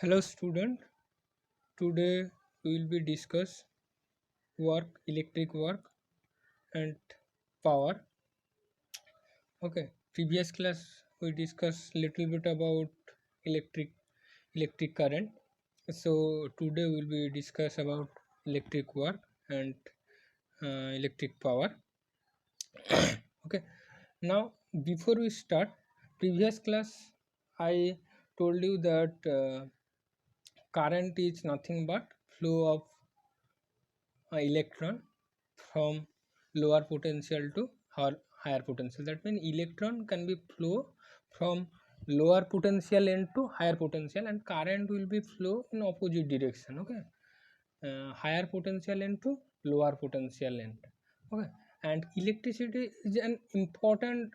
Hello student, today we will be discuss work, electric work and power. Okay, previous class we discussed little bit about electric electric current. So today we will be discuss about electric work and electric power. Okay, now before we start, previous class I told you that current is nothing but flow of electron from lower potential to higher potential. That means electron can be flow from lower potential end to higher potential, and current will be flow in opposite direction. Okay, higher potential end to lower potential end. Okay, and electricity is an important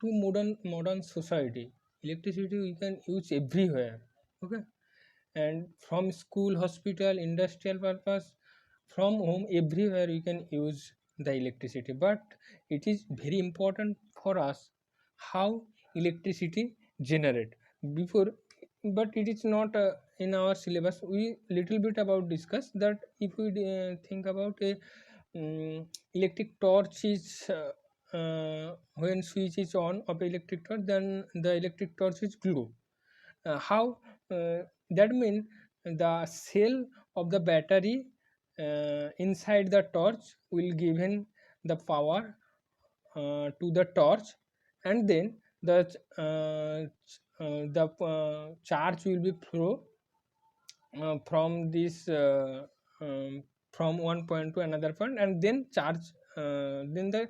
to modern society. Electricity we can use everywhere. Okay, and from school, hospital, industrial purpose, from home, everywhere you can use the electricity. But it is very important for us how electricity generate before, but it is not in our syllabus. We little bit about discuss that. If we think about a electric torch is when switch is on of electric torch, then the electric torch is glow. How that means the cell of the battery inside the torch will given the power to the torch, and then the charge will be flow from this from one point to another point, and then charge then the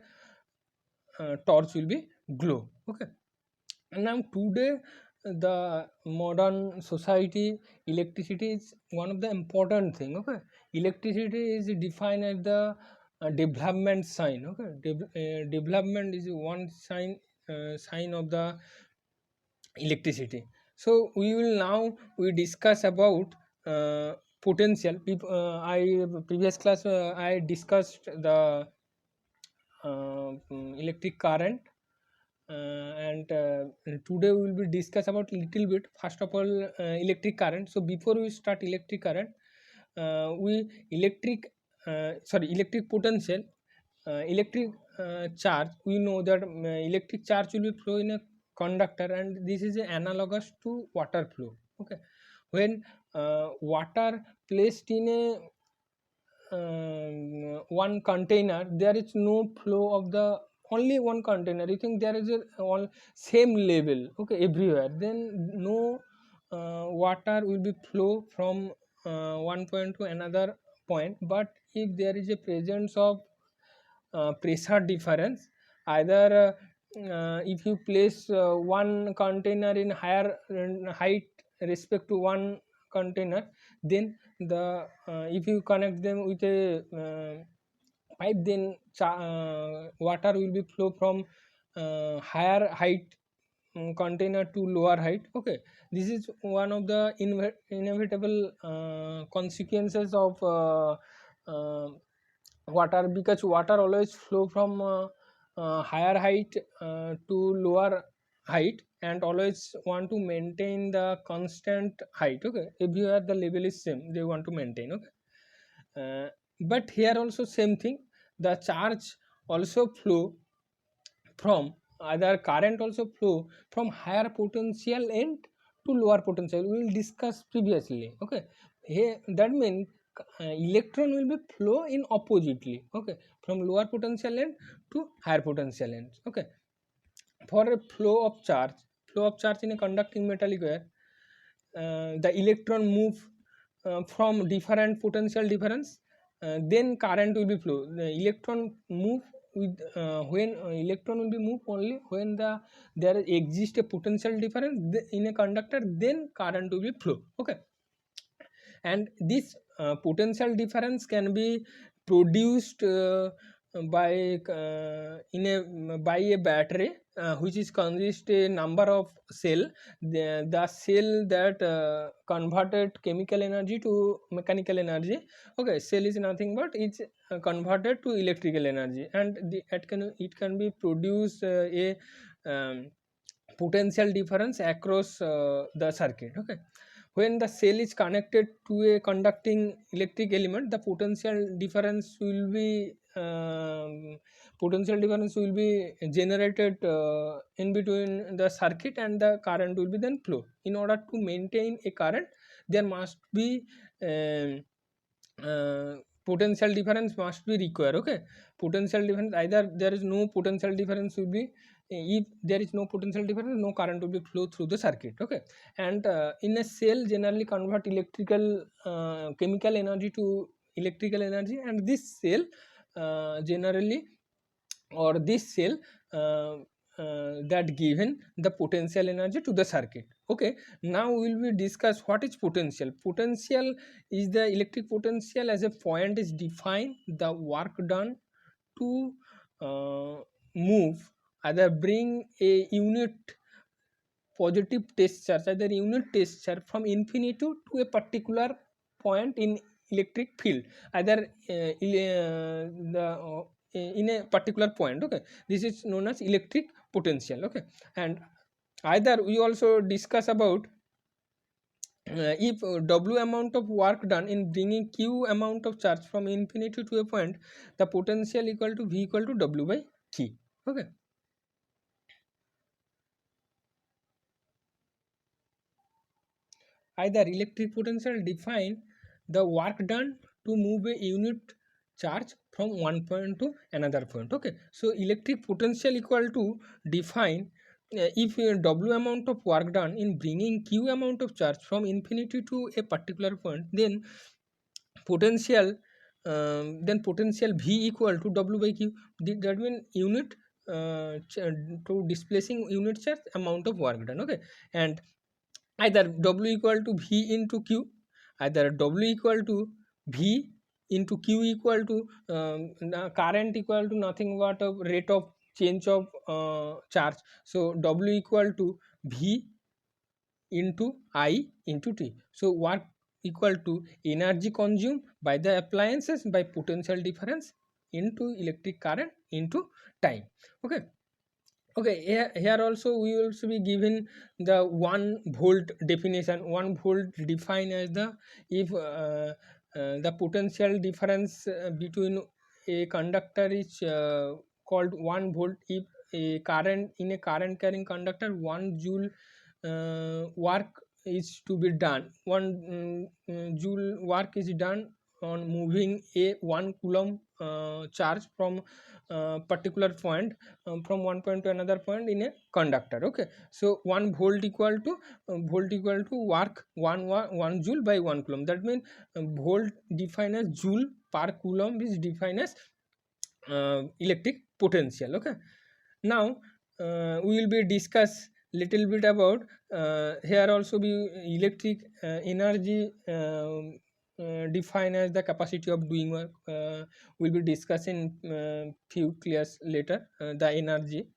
torch will be glow. Okay, and now today the modern society, electricity is one of the important thing. Okay, electricity is defined as the development sign. Okay, development is one sign of the electricity. So we will now we discuss about potential. I previous class I discussed the electric current, and today we will be discuss about little bit first of all electric current. So before we start electric current, we electric electric potential, electric charge. We know that electric charge will be flow in a conductor, and this is analogous to water flow. Okay, when water placed in a one container, there is no flow of the only one container. You think there is a all same level, okay, everywhere, then no water will be flow from one point to another point. But if there is a presence of pressure difference, either if you place one container in higher height respect to one container, then the if you connect them with a pipe, then water will be flow from higher height container to lower height. Okay, this is one of the inevitable consequences of water, because water always flow from higher height to lower height, and always want to maintain the constant height. Okay, everywhere the level is same, they want to maintain. Okay, but here also same thing, the charge also flow from, either current also flow from higher potential end to lower potential. We will discuss previously. Okay, here that means electron will be flow in oppositely. Okay, from lower potential end to higher potential end. Okay, for a flow of charge in a conducting metallic wire, the electron move from different potential difference, then current will be flow. The electron move with when electron will be move only when there exists a potential difference in a conductor, then current will be flow. Okay, and this potential difference can be produced by by a battery, which is consist a number of cell. The cell that converted chemical energy to mechanical energy. Okay, cell is nothing but it's converted to electrical energy, and it can be produce a potential difference across the circuit. Okay, when the cell is connected to a conducting electric element, the potential difference will be generated in between the circuit, and the current will be then flow. In order to maintain a current, there must be um, potential difference must be required. Okay, potential difference, either there is no potential difference will be, if there is no potential difference, no current will be flow through the circuit. Okay, and in a cell generally convert electrical chemical energy to electrical energy, and this cell generally, or this cell uh, that given the potential energy to the circuit. Okay, now we will discuss what is potential. Potential is the electric potential as a point is defined the work done to move, either bring a unit positive test charge, either unit test charge from infinity to a particular point in electric field, either in a particular point. Okay, this is known as electric potential. Okay, and either we also discuss about if W amount of work done in bringing Q amount of charge from infinity to a point, the potential equal to V equal to W by Q. Okay, either electric potential define the work done to move a unit charge from one point to another point. Okay, so electric potential equal to define if W amount of work done in bringing Q amount of charge from infinity to a particular point, potential then potential V equal to W by Q. That means unit to displacing unit charge amount of work done. Okay, and either W equal to V into Q, either W equal to V into Q equal to current equal to nothing but a rate of change of charge. So W equal to V into I into T. So work equal to energy consumed by the appliances by potential difference into electric current into time. Okay, okay, here also we will also be given the 1 volt definition. 1 volt defined as the, if the potential difference between a conductor is called 1 volt, if a current in a current carrying conductor 1 joule work is to be done, 1 joule work is done on moving a 1 coulomb charge from particular point, from one point to another point in a conductor. Okay, so 1 volt equal to work 1 joule by 1 coulomb. That means volt defined as joule per coulomb is defined as electric potential. Okay, now we will be discuss little bit about here also be electric energy defined as the capacity of doing work. We'll be discussing few class later the energy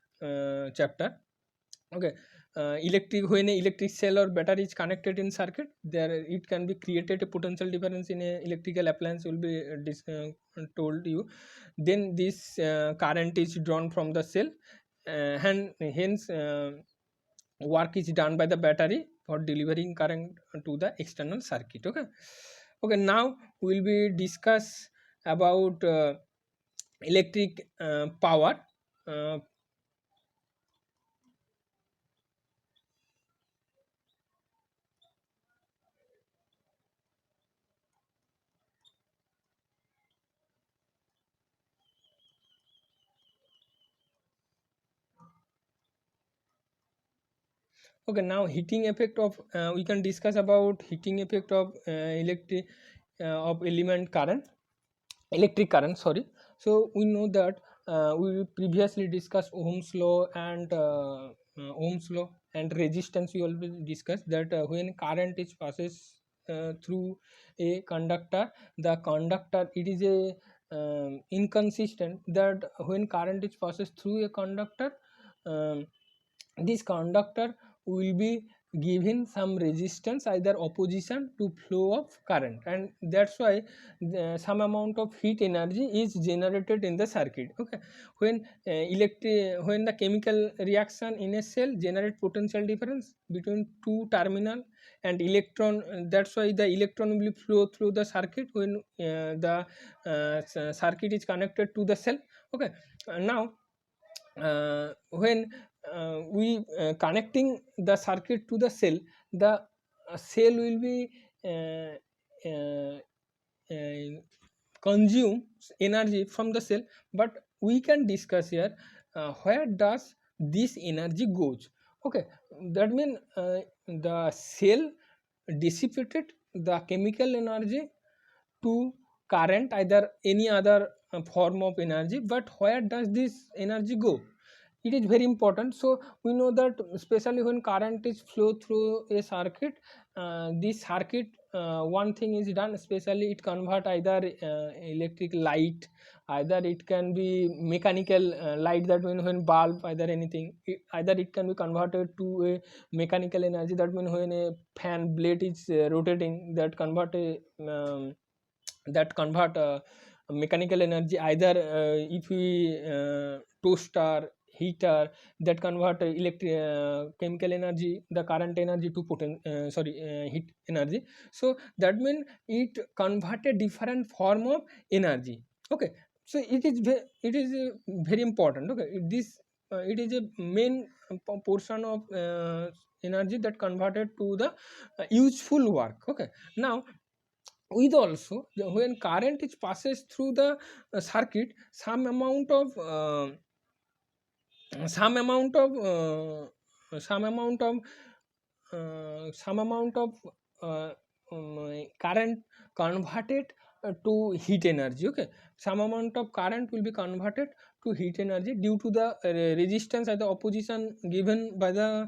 chapter. Okay, electric, when a electric cell or battery is connected in circuit, there it can be created a potential difference in a electrical appliance will be told you. Then this current is drawn from the cell, and hence work is done by the battery for delivering current to the external circuit. Okay, okay, now we'll be discuss about electric power. uh, okay, now heating effect of we can discuss about heating effect of electric of element current, electric current, sorry. So we know that we previously discussed Ohm's law and Ohm's law and resistance. We always discussed that when current is passes through a conductor, the conductor, it is a inconsistent that when current is passes through a conductor, um, this conductor will be giving some resistance, either opposition to flow of current, and that's why some amount of heat energy is generated in the circuit. Okay, when when the chemical reaction in a cell generate potential difference between two terminal and electron, that's why the electron will flow through the circuit when the circuit is connected to the cell. Okay, now when we connecting the circuit to the cell, the cell will be uh, uh, uh, consume energy from the cell, but we can discuss here where does this energy goes. Okay, that means the cell dissipated the chemical energy to current, either any other form of energy, but where does this energy go, it is very important. So we know that especially when current is flow through a circuit, this circuit, one thing is done, especially it convert either electric light, either it can be mechanical light, that means when bulb, either anything, either it can be converted to a mechanical energy, that means when a fan blade is rotating, that convert a that convert mechanical energy, either if we toaster, heater, that convert electric chemical energy, the current energy to heat energy. So that means it convert a different form of energy. Okay, so it is very important. Okay, this it is a main portion of energy that converted to the useful work. Okay, now with also when current is passes through the circuit, some amount of some amount of some amount of current converted to heat energy. Okay, some amount of current will be converted to heat energy due to the resistance or the opposition given by the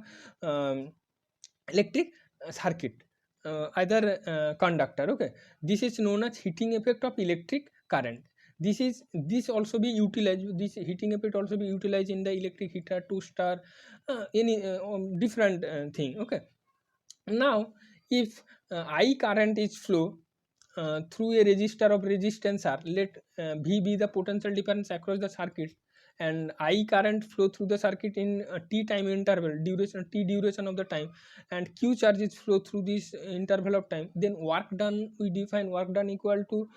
electric circuit, either conductor. Okay, this is known as heating effect of electric current. This also be utilized, this heating effect also be utilized in the electric heater, toaster, any different thing. Okay, now if I current is flow through a resistor of resistance R, let V be the potential difference across the circuit, and I current flow through the circuit in t time interval, duration of the time, and Q charges flow through this interval of time, then work done, we define work done equal to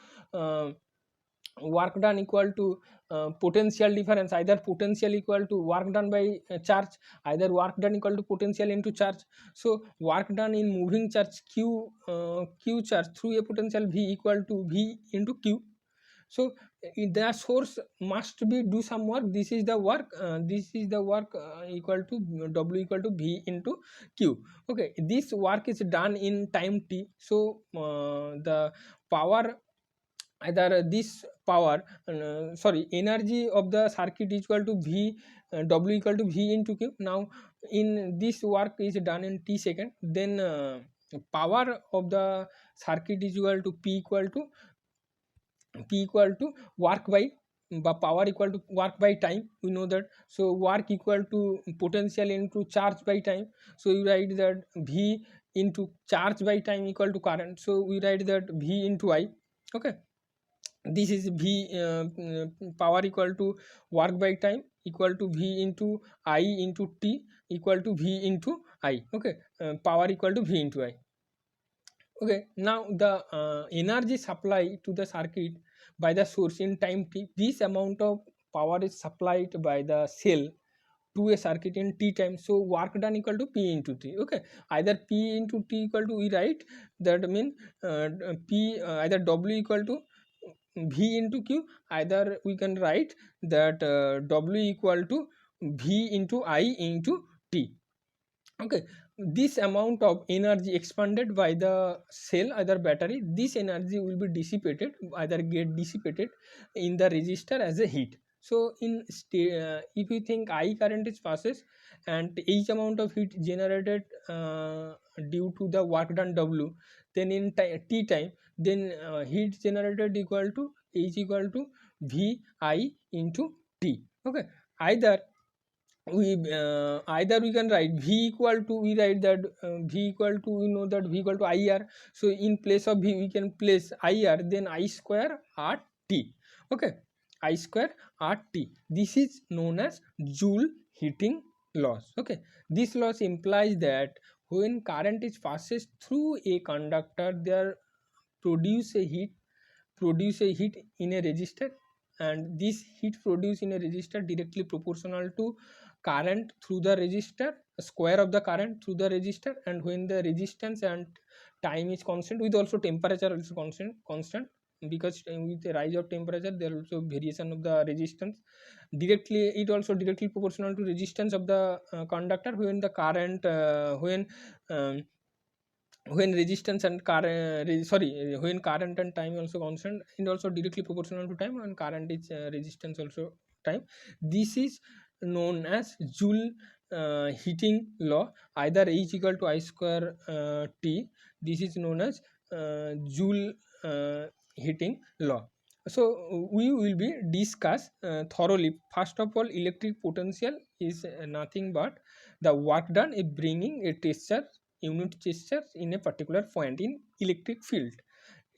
potential difference, either potential equal to work done by charge, either work done equal to potential into charge. So work done in moving charge q charge through a potential V equal to V into Q. So the source must be do some work, this is the work, equal to W equal to V into Q. Okay, this work is done in time t. So the power, either this power energy of the circuit is equal to V, W equal to V into Q. Now in this work is done in t second, then power of the circuit is equal to P equal to work by power equal to work by time, we know that. So work equal to potential into charge by time, so you write that V into charge by time equal to current, so we write that V into I. Okay, this is V power equal to work by time equal to V into I into T equal to V into I. Okay, power equal to V into I. Okay, now the energy supply to the circuit by the source in time t, this amount of power is supplied by the cell to a circuit in t time, so work done equal to P into T. Okay, either P into T equal to, we write that mean P either W equal to V into Q, either we can write that W equal to V into I into T. Okay, this amount of energy expanded by the cell, either battery, this energy will be dissipated, either get dissipated in the resistor as a heat. So in if you think I current is passes and each amount of heat generated due to the work done W, then in t time, then heat generated equal to H equal to V I into T. Okay, either we either we can write v equal to, we write that v equal to, we know that v equal to IR. So in place of v we can place IR, then I square RT. Okay, I square RT. This is known as Joule heating loss. Okay, this loss implies that when current is passes through a conductor, there produce a heat in a resistor, and this heat produced in a resistor directly proportional to current through the resistor, square of the current through the resistor. And when the resistance and time is constant, with also temperature also constant, because with the rise of temperature there also variation of the resistance, directly it also directly proportional to resistance of the conductor. When the current when resistance and current when current and time also constant, and also directly proportional to time, and current is resistance also time. This is known as Joule heating law, either H equal to I square T. This is known as Joule heating law. So we will be discuss thoroughly. First of all, electric potential is nothing but the work done in bringing a texture unit gestures in a particular point in electric field.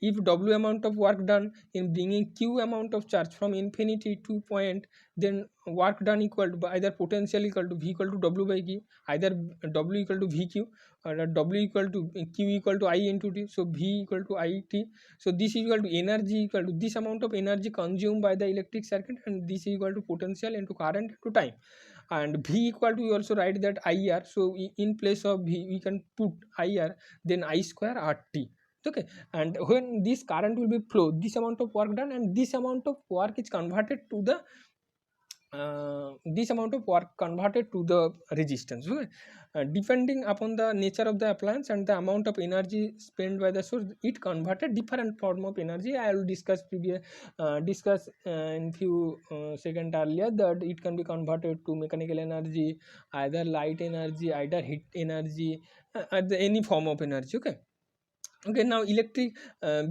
If W amount of work done in bringing Q amount of charge from infinity to point, then work done equal to either potential equal to V equal to W by Q, either W equal to VQ, or W equal to Q equal to I into T. So V equal to IT. So this is equal to energy equal to this amount of energy consumed by the electric circuit, and this is equal to potential into current into time. And V equal to, we also write that IR. So in place of V we can put IR, then I square RT. Okay, and when this current will be flow, this amount of work done, and this amount of work is converted to the this amount of work converted to the resistance. Okay? Depending upon the nature of the appliance and the amount of energy spent by the source, it converted different form of energy. I will discuss in few seconds earlier that it can be converted to mechanical energy, either light energy, either heat energy, any form of energy. Okay, now electric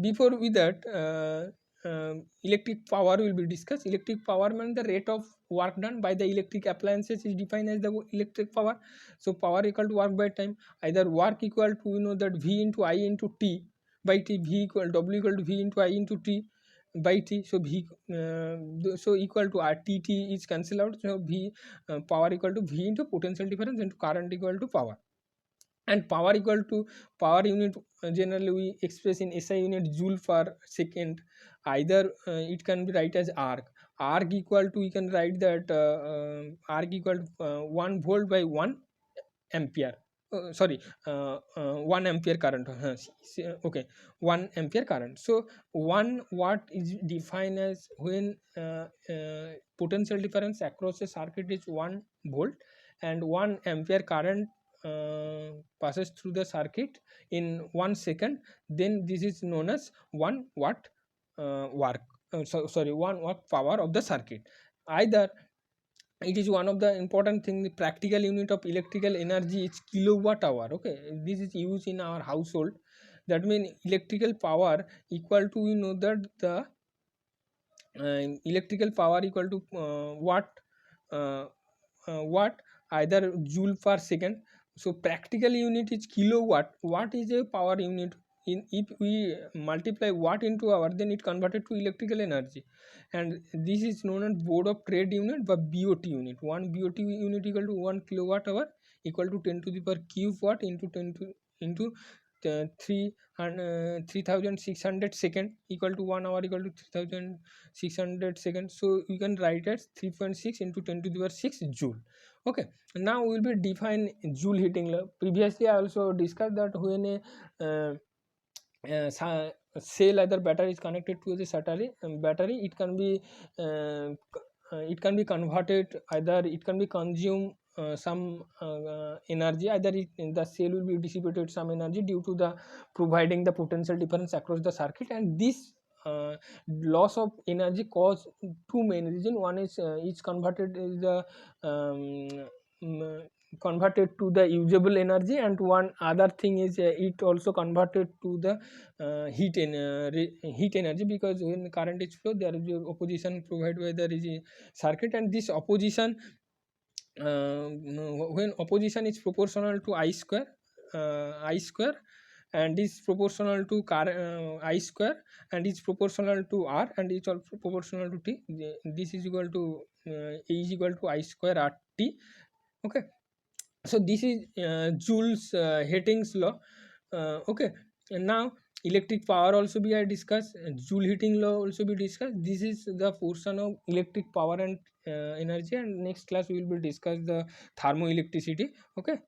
before with that electric power will be discussed. Electric power means the rate of work done by the electric appliances is defined as the electric power. So power equal to work by time, either work equal to, you know, that V into I into T by T, V equal W equal to V into I into T by T. So V so equal to R, T is cancelled out. So V power equal to V into potential difference into current equal to power. And power equal to power unit, generally we express in SI unit joule per second. Either it can be write as arc equal to, we can write that arc equal to 1 volt by 1 ampere, 1 ampere current. Okay, 1 ampere current. So 1 watt is defined as when potential difference across a circuit is 1 volt, and 1 ampere current passes through the circuit in 1 second, then this is known as 1 watt work 1 watt power of the circuit. Either it is one of the important thing, the practical unit of electrical energy is kilowatt hour. Okay, this is used in our household. That means electrical power equal to, we know that the electrical power equal to watt, either joule per second. So practical unit is kilowatt. Watt is a power unit. If we multiply watt into hour, then it converted to electrical energy, and this is known as board of trade unit by BOT unit. 1 BOT unit equal to 1 kilowatt hour equal to 10 to the power cube watt into 10 to into 3600 second equal to 1 hour equal to 3600 seconds. So you can write as 3.6 into 10 to the power 6 joule. Okay, now we will be define joule heating law. Previously I also discussed that when a cell, either battery is connected to the battery, it can be converted, either it can be consumed some energy, either the cell will be dissipated some energy due to the providing the potential difference across the circuit. And this loss of energy cause two main reason. One is it's converted is the converted to the usable energy, and one other thing is it also converted to the heat energy, because when current is flow there is opposition provided by the circuit, and this opposition when opposition is proportional to I square and is proportional to I square and is proportional to r and is also proportional to t, this is equal to E is equal to I square r t. Okay, so this is Joule's Heating's law. Okay, and now electric power also be I discuss, Joule heating law also be discussed. This is the portion of electric power and energy, and next class we will be discuss the thermoelectricity. Okay.